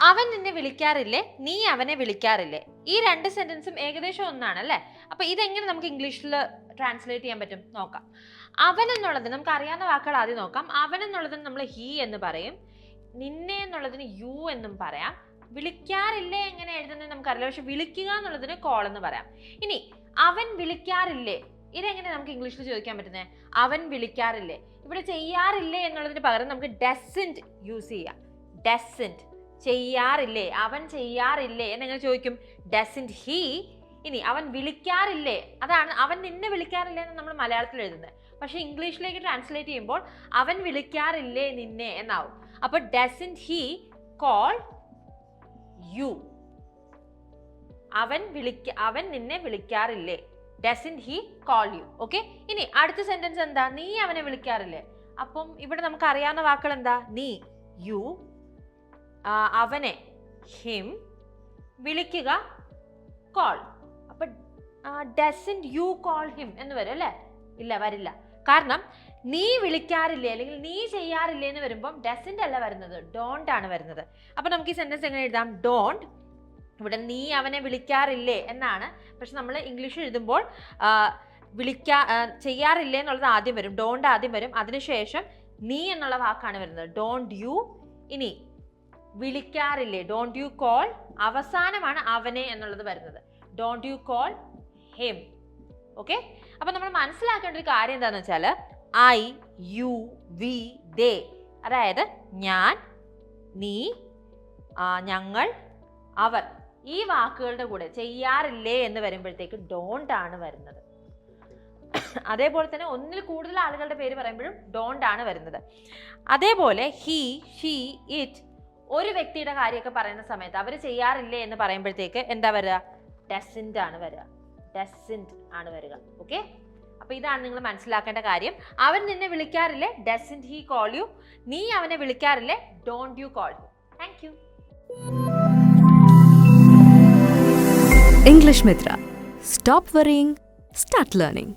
അവൻ നിന്നെ വിളിക്കാറില്ലേ, നീ അവനെ വിളിക്കാറില്ലേ. ഈ രണ്ട് സെന്റൻസും ഏകദേശം ഒന്നാണ് അല്ലേ. അപ്പൊ ഇതെങ്ങനെ നമുക്ക് ഇംഗ്ലീഷിൽ ട്രാൻസ്ലേറ്റ് ചെയ്യാൻ പറ്റും നോക്കാം. അവൻ എന്നുള്ളത് നമുക്ക് അറിയാവുന്ന വാക്കുകൾ ആദ്യം നോക്കാം. അവൻ എന്നുള്ളതിന് നമ്മൾ ഹി എന്ന് പറയും, നിന്നെ എന്നുള്ളതിന് യു എന്നും പറയാം. വിളിക്കാറില്ലേ എങ്ങനെ എഴുതുന്നത് നമുക്കറിയില്ല, പക്ഷെ വിളിക്കുക എന്നുള്ളതിന് കോൾ എന്ന് പറയാം. ഇനി അവൻ വിളിക്കാറില്ലേ, ഇതെങ്ങനെ നമുക്ക് ഇംഗ്ലീഷിൽ ചോദിക്കാൻ പറ്റുന്നത്? അവൻ വിളിക്കാറില്ലേ. ഇവിടെ ചെയ്യാറില്ലേ എന്നുള്ളതിന് പകരം നമുക്ക് ഡസൻറ്റ് യൂസ് ചെയ്യാം. ഡസൻറ്റ്, ചെയ്യാറില്ലേ, അവൻ ചെയ്യാറില്ലേ എന്നെങ്ങനെ ചോദിക്കും? Doesn't he. ഇനി അവൻ വിളിക്കാറില്ലേ, അതാണ് അവൻ നിന്നെ വിളിക്കാറില്ലേ എന്ന് നമ്മൾ മലയാളത്തിൽ എഴുതുന്നത്. പക്ഷെ ഇംഗ്ലീഷിലേക്ക് ട്രാൻസ്ലേറ്റ് ചെയ്യുമ്പോൾ അവൻ വിളിക്കാറില്ലേ നിന്നെ എന്നാവും. അപ്പൊ ഡസൻറ്റ് ഹി കോൾ യു. അവൻ നിന്നെ വിളിക്കാറില്ലേ, doesn't he call you. Okay. ഇനി അടുത്ത സെന്റൻസ് എന്താ? നീ അവനെ വിളിക്കാറില്ലേ. അപ്പം ഇവിടെ നമുക്ക് അറിയാവുന്ന വാക്കുകൾ എന്താ? നീ യു, അവനെ ഹിം, വിളിക്കുക കോൾ. അപ്പൊ ഡസൻറ്റ് യു കോൾ ഹിം എന്ന് വരും അല്ലേ? ഇല്ല, വരില്ല. കാരണം നീ വിളിക്കാറില്ലേ അല്ലെങ്കിൽ നീ ചെയ്യാറില്ലേ എന്ന് വരുമ്പം ഡസൻറ്റ് അല്ല വരുന്നത്, ഡോണ്ട് ആണ് വരുന്നത്. അപ്പൊ നമുക്ക് ഈ സെന്റൻസ് എങ്ങനെ എഴുതാം? ഡോണ്ട്. ഇവിടെ നീ അവനെ വിളിക്കാറില്ലേ എന്നാണ്, പക്ഷെ നമ്മൾ ഇംഗ്ലീഷ് എഴുതുമ്പോൾ ചെയ്യാറില്ലേ എന്നുള്ളത് ആദ്യം വരും, ഡോണ്ട് ആദ്യം വരും, അതിനുശേഷം നീ എന്നുള്ള വാക്കാണ് വരുന്നത്, ഡോണ്ട് യു. ഇനി വിളിക്കാറില്ലേ, ഡോണ്ട് യു കോൾ, അവസാനമാണ് അവനെ എന്നുള്ളത് വരുന്നത്, don't you call him. Okay. അപ്പൊ നമ്മൾ മനസ്സിലാക്കേണ്ട ഒരു കാര്യം എന്താണെന്ന് വെച്ചാൽ ഐ, യു, വി, ദേ, അതായത് ഞാൻ, നീ, ഞങ്ങൾ, അവർ, ഈ വാക്കുകളുടെ കൂടെ ചെയ്യാറില്ലേ എന്ന് വരുമ്പോഴത്തേക്ക് ഡോണ്ട് ആണ് വരുന്നത്. അതേപോലെ തന്നെ ഒന്നിൽ കൂടുതൽ ആളുകളുടെ പേര് പറയുമ്പോഴും ഡോണ്ട് ആണ് വരുന്നത്. അതേപോലെ ഹി, ഷീ, ഇറ്റ്, ഒരു വ്യക്തിയുടെ കാര്യമൊക്കെ പറയുന്ന സമയത്ത് അവർ ചെയ്യാറില്ലേ എന്ന് പറയുമ്പോഴത്തേക്ക് എന്താ വരിക? ഡസൻറ്റ് ആണ് വരിക, ഡസൻറ്റ് ആണ് വരിക. ഓക്കെ. അപ്പൊ ഇതാണ് നിങ്ങൾ മനസ്സിലാക്കേണ്ട കാര്യം. അവൻ നിന്നെ വിളിക്കാറില്ലേ, ഡസൻറ്റ് ഹി കോൾ യു. നീ അവനെ വിളിക്കാറില്ലേ, don't you call you. Thank you. English Mitra. Stop worrying, start learning.